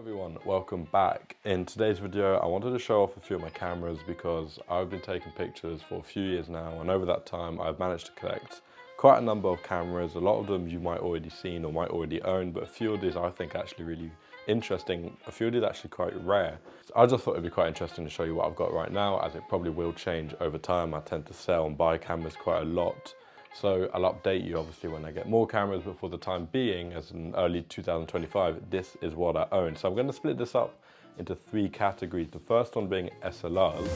everyone, welcome back. In today's video I wanted to show off a few of my cameras because I've been taking pictures for a few years now, and over that time I've managed to collect quite a number of cameras. A lot of them you might already seen or might already own, but a few of these I think are actually really interesting. A few of these are actually quite rare. So I just thought it'd be quite interesting to show you what I've got right now, as it probably will change over time. I tend to sell and buy cameras quite a lot. So I'll update you obviously when I get more cameras, but for the time being, as in early 2025, this is what I own. So I'm going to split this up into three categories. The first one being SLRs.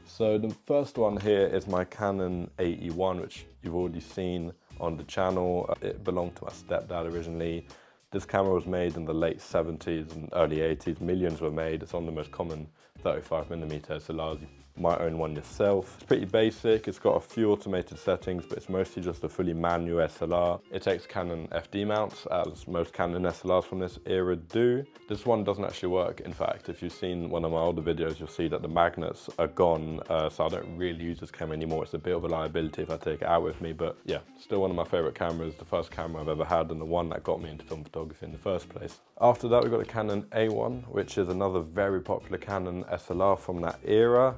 So the first one here is my Canon AE-1, which you've already seen on the channel. It belonged to my stepdad originally. This camera was made in the late 70s and early 80s. Millions were made. It's on the most common 35mm SLRs. You might own one yourself. It's pretty basic. It's got a few automated settings, but it's mostly just a fully manual SLR. It takes Canon FD mounts, as most Canon SLRs from this era do. This one doesn't actually work. In fact, if you've seen one of my older videos, you'll see that the magnets are gone, so I don't really use this camera anymore. It's a bit of a liability if I take it out with me, but yeah, still one of my favorite cameras, the first camera I've ever had and the one that got me into film photography in the first place. After that, we've got a Canon A1, which is another very popular Canon SLR from that era.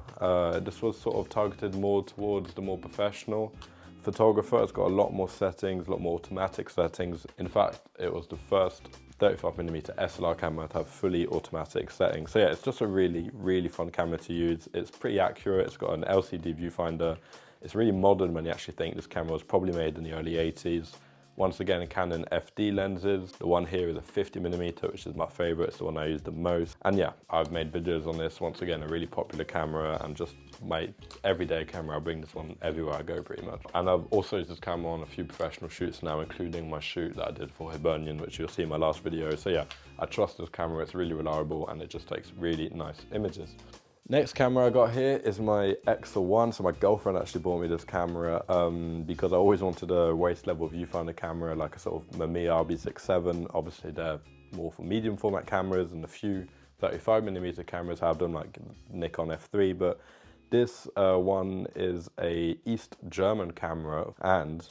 This was sort of targeted more towards the more professional photographer. It's got a lot more settings, a lot more automatic settings. In fact, it was the first 35mm SLR camera to have fully automatic settings. So yeah, it's just a really, really fun camera to use. It's pretty accurate. It's got an LCD viewfinder. It's really modern when you actually think this camera was probably made in the early 80s. Once again, Canon FD lenses. The one here is a 50mm, which is my favorite. It's the one I use the most. And yeah, I've made videos on this. Once again, a really popular camera and just my everyday camera. I bring this one everywhere I go pretty much. And I've also used this camera on a few professional shoots now, including my shoot that I did for Hibernian, which you'll see in my last video. So yeah, I trust this camera. It's really reliable and it just takes really nice images. Next camera I got here is my XL1. So my girlfriend actually bought me this camera because I always wanted a waist level viewfinder camera, like a sort of Mamiya RB67. Obviously they're more for medium format cameras, and a few 35mm cameras have them, like Nikon F3, but this one is a East German camera and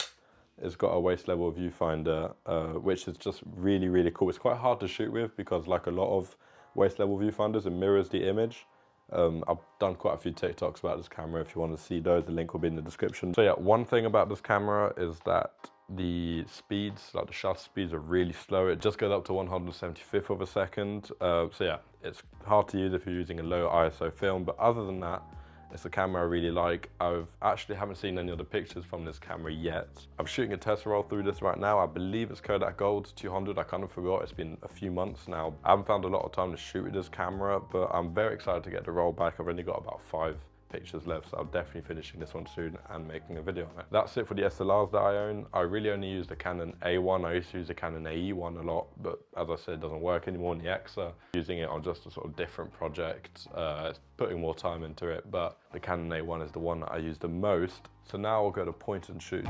it's got a waist level viewfinder, which is just really, really cool. It's quite hard to shoot with because, like a lot of waist level viewfinders, it mirrors the image. I've done quite a few TikToks about this camera. If you want to see those, the link will be in the description. So yeah, one thing about this camera is that the speeds, like the shutter speeds, are really slow. It just goes up to 1/175th of a second. So yeah, it's hard to use if you're using a low ISO film, but other than that, it's a camera I really like. I've actually haven't seen any of the pictures from this camera yet. I'm shooting a test roll through this right now. I believe it's Kodak Gold 200. I kind of forgot. It's been a few months now. I haven't found a lot of time to shoot with this camera, but I'm very excited to get the roll back. I've only got about 5 pictures left, so I'm definitely finishing this one soon and making a video on it. That's it for the SLRs that I own. I really only use the Canon A1. I used to use the Canon AE-1 a lot, but as I said, it doesn't work anymore in the XR. Using it on just a sort of different project, putting more time into it, but the Canon A1 is the one that I use the most. So now I'll go to point and shoots.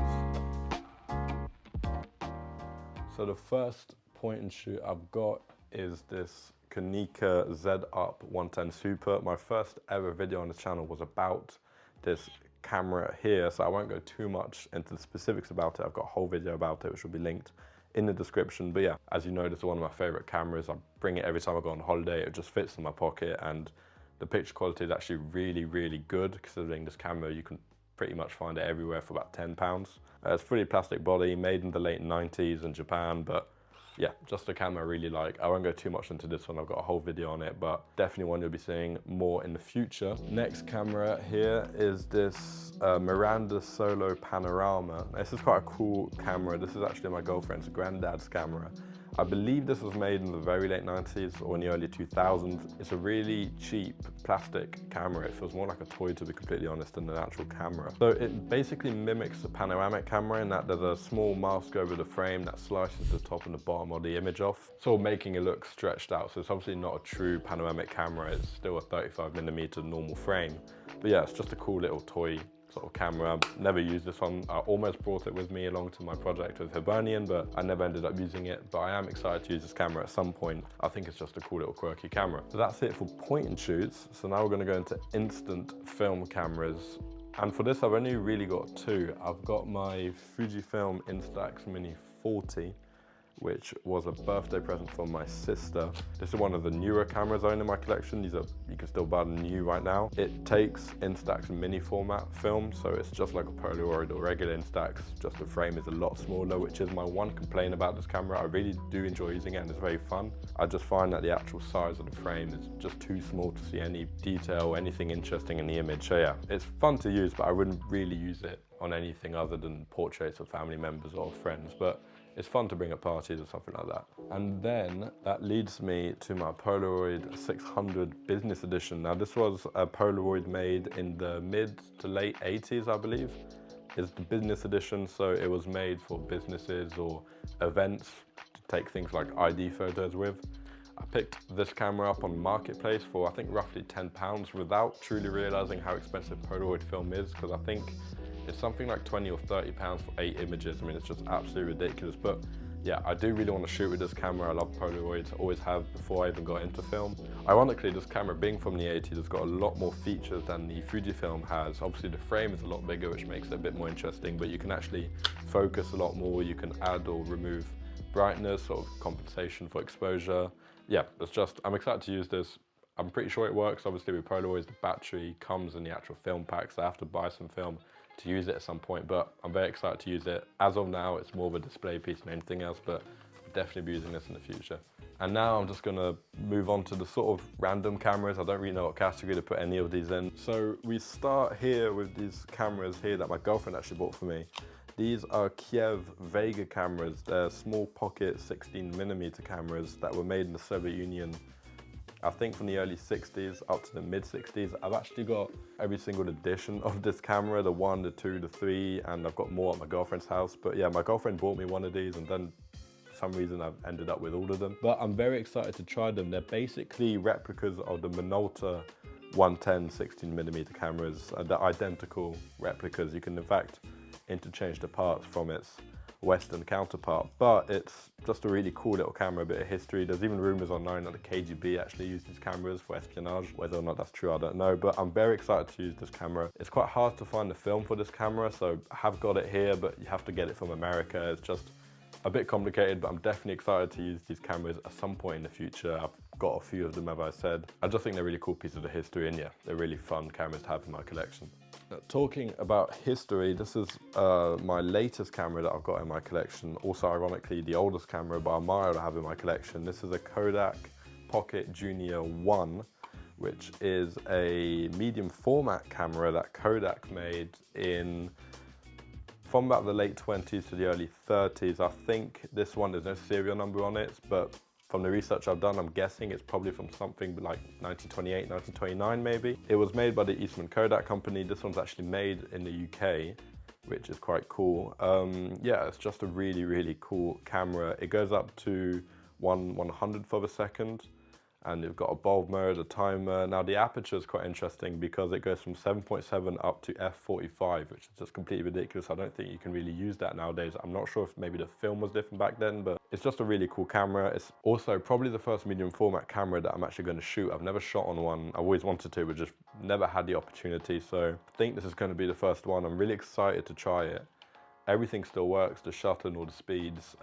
So the first point and shoot I've got is this Konica Z-Up 110 Super. My first ever video on this channel was about this camera here, so I won't go too much into the specifics about it. I've got a whole video about it, which will be linked in the description. But yeah, as you know, this is one of my favorite cameras. I bring it every time I go on holiday. It just fits in my pocket, and the picture quality is actually really, really good, considering this camera, you can pretty much find it everywhere for about £10. It's fully plastic body, made in the late 90s in Japan, but yeah, just a camera I really like. I won't go too much into this one. I've got a whole video on it, but definitely one you'll be seeing more in the future. Next camera here is this Miranda Solo Panorama. This is quite a cool camera. This is actually my girlfriend's granddad's camera. I believe this was made in the very late 90s or in the early 2000s. It's a really cheap plastic camera. It feels more like a toy, to be completely honest, than an actual camera. So it basically mimics a panoramic camera in that there's a small mask over the frame that slices the top and the bottom of the image off, sort of making it look stretched out. So it's obviously not a true panoramic camera. It's still a 35mm normal frame. But yeah, it's just a cool little toy sort of camera. I've never used this one. I almost brought it with me along to my project with Hibernian, but I never ended up using it. But I am excited to use this camera at some point. I think it's just a cool little quirky camera. So that's it for point and shoots. So now we're going to go into instant film cameras. And for this, I've only really got two. I've got my Fujifilm Instax Mini 40, which was a birthday present from my sister. This is one of the newer cameras I own in my collection. These are, you can still buy them new right now. It takes Instax mini format film, so it's just like a Polaroid or regular Instax, just the frame is a lot smaller, which is my one complaint about this camera. I really do enjoy using it and it's very fun. I just find that the actual size of the frame is just too small to see any detail, anything interesting in the image. So yeah, it's fun to use, but I wouldn't really use it on anything other than portraits of family members or friends. But it's fun to bring at parties or something like that. And then that leads me to my Polaroid 600 Business Edition. Now this was a Polaroid made in the mid to late 80s, I believe. It's the Business Edition, so it was made for businesses or events to take things like ID photos with. I picked this camera up on Marketplace for I think roughly £10 without truly realizing how expensive Polaroid film is, because I think it's something like 20 or 30 pounds for 8 images. I mean, it's just absolutely ridiculous. But yeah, I do really want to shoot with this camera. I love Polaroids, always have before I even got into film. Ironically, this camera being from the 80s has got a lot more features than the Fujifilm has. Obviously the frame is a lot bigger, which makes it a bit more interesting, but you can actually focus a lot more. You can add or remove brightness, sort of compensation for exposure. Yeah, it's just, I'm excited to use this. I'm pretty sure it works. Obviously with Polaroids, the battery comes in the actual film pack, so I have to buy some film to use it at some point, but I'm very excited to use it. As of now, it's more of a display piece than anything else, but I'll definitely be using this in the future. And now I'm just gonna move on to the sort of random cameras. I don't really know what category to put any of these in. So we start here with these cameras here that my girlfriend actually bought for me. These are Kiev Vega cameras. They're small pocket 16mm cameras that were made in the Soviet Union, I think from the early 60s up to the mid 60s. I've actually got every single edition of this camera, the 1, the 2, the 3, and I've got more at my girlfriend's house. But yeah, my girlfriend bought me one of these and then for some reason I've ended up with all of them. But I'm very excited to try them. They're basically replicas of the Minolta 110 16mm cameras. They're identical replicas. You can in fact interchange the parts from its Western counterpart, but it's just a really cool little camera, a bit of history. There's even rumors online that the KGB actually used these cameras for espionage. Whether or not that's true, I don't know, but I'm very excited to use this camera. It's quite hard to find the film for this camera, so I have got it here, but you have to get it from America. It's just a bit complicated, but I'm definitely excited to use these cameras at some point in the future. I've got a few of them, as I said. I just think they're really cool pieces of history, and yeah, they're really fun cameras to have in my collection. Now, talking about history, this is my latest camera that I've got in my collection. Also, ironically, the oldest camera by a mile I have in my collection. This is a Kodak Pocket Junior 1, which is a medium format camera that Kodak made from about the late 20s to the early 30s. I think this one, there's no serial number on it, but from the research I've done, I'm guessing it's probably from something like 1928, 1929 maybe. It was made by the Eastman Kodak company. This one's actually made in the UK, which is quite cool. Yeah, it's just a really, really cool camera. It goes up to 1/100th of a second, and you've got a bulb mode, a timer. Now the aperture is quite interesting because it goes from 7.7 up to f/45, which is just completely ridiculous. I don't think you can really use that nowadays. I'm not sure if maybe the film was different back then, but it's just a really cool camera. It's also probably the first medium format camera that I'm actually going to shoot. I've never shot on one. I always wanted to, but just never had the opportunity. So I think this is going to be the first one. I'm really excited to try it. Everything still works, the shutter and all the speeds.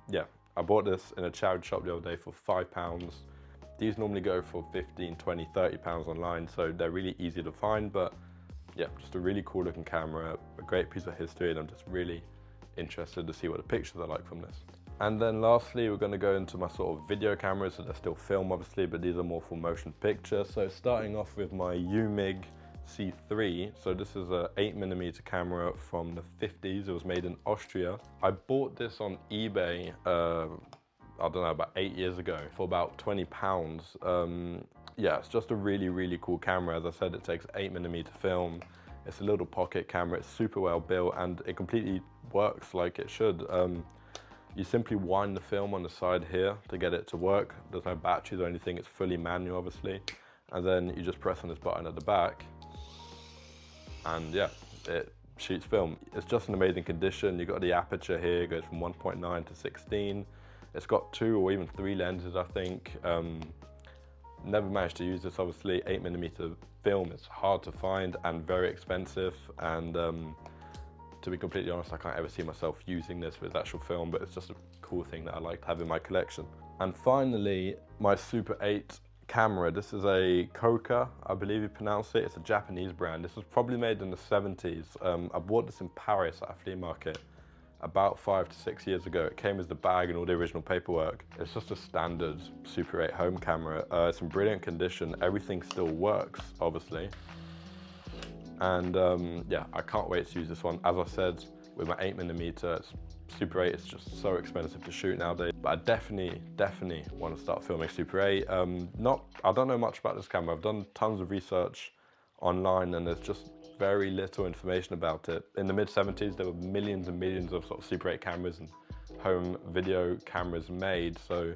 Yeah, I bought this in a charity shop the other day for £5. These normally go for 15, 20, 30 pounds online, so they're really easy to find. But yeah, just a really cool looking camera, a great piece of history, and I'm just really interested to see what the pictures are like from this. And then lastly, we're going to go into my sort of video cameras. So they're still film obviously, but these are more for motion picture. So starting off with my UMIG C3. So this is a 8mm camera from the 50s. It was made in Austria. I bought this on eBay I don't know, about 8 years ago for about £20. Yeah, it's just a really, really cool camera. As I said, it takes 8mm film. It's a little pocket camera. It's super well built and it completely works like it should. You simply wind the film on the side here to get it to work. There's no batteries or anything. It's fully manual, obviously. And then you just press on this button at the back and yeah, it shoots film. It's just an amazing condition. You've got the aperture here, it goes from 1.9 to 16. It's got 2 or even 3 lenses, I think. Never managed to use this, obviously. 8mm film is hard to find and very expensive. And to be completely honest, I can't ever see myself using this with actual film, but it's just a cool thing that I like to have in my collection. And finally, my Super 8 camera. This is a Koka, I believe you pronounce it. It's a Japanese brand. This was probably made in the 70s. I bought this in Paris at a flea market about 5 to 6 years ago. It came as the bag and all the original paperwork. It's just a standard Super 8 home camera. It's in brilliant condition. Everything still works, obviously. And yeah, I can't wait to use this one. As I said, with my 8mm, Super 8 is just so expensive to shoot nowadays. But I definitely want to start filming Super 8. I don't know much about this camera. I've done tons of research online and there's just very little information about it. In the mid-70s, there were millions and millions of sort of Super 8 cameras and home video cameras made. So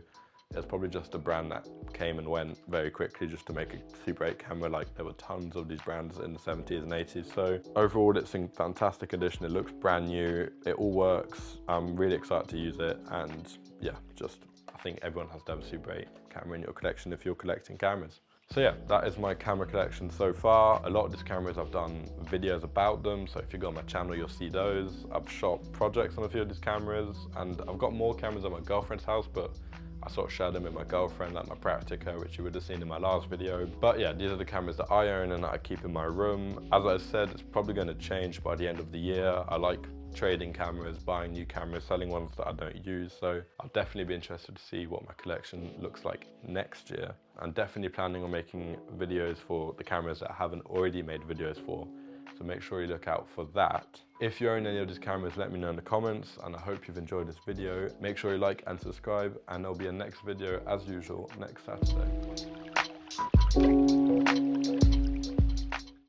it's probably just a brand that came and went very quickly just to make a Super 8 camera. Like, there were tons of these brands in the 70s and 80s. So overall, it's in fantastic condition. It looks brand new. It all works. I'm really excited to use it. And yeah, I think everyone has to have a Super 8 camera in your collection if you're collecting cameras. So yeah, that is my camera collection so far. A lot of these cameras, I've done videos about them. So if you go on my channel, you'll see those. I've shot projects on a few of these cameras, and I've got more cameras at my girlfriend's house, but I sort of share them with my girlfriend, like my Praktica, which you would have seen in my last video. But yeah, these are the cameras that I own and that I keep in my room. As I said, it's probably going to change by the end of the year. I like trading cameras, buying new cameras, selling ones that I don't use. So I'll definitely be interested to see what my collection looks like next year. I'm definitely planning on making videos for the cameras that I haven't already made videos for. So make sure you look out for that. If you own any of these cameras, let me know in the comments, and I hope you've enjoyed this video. Make sure you like and subscribe, and there'll be a next video as usual next Saturday.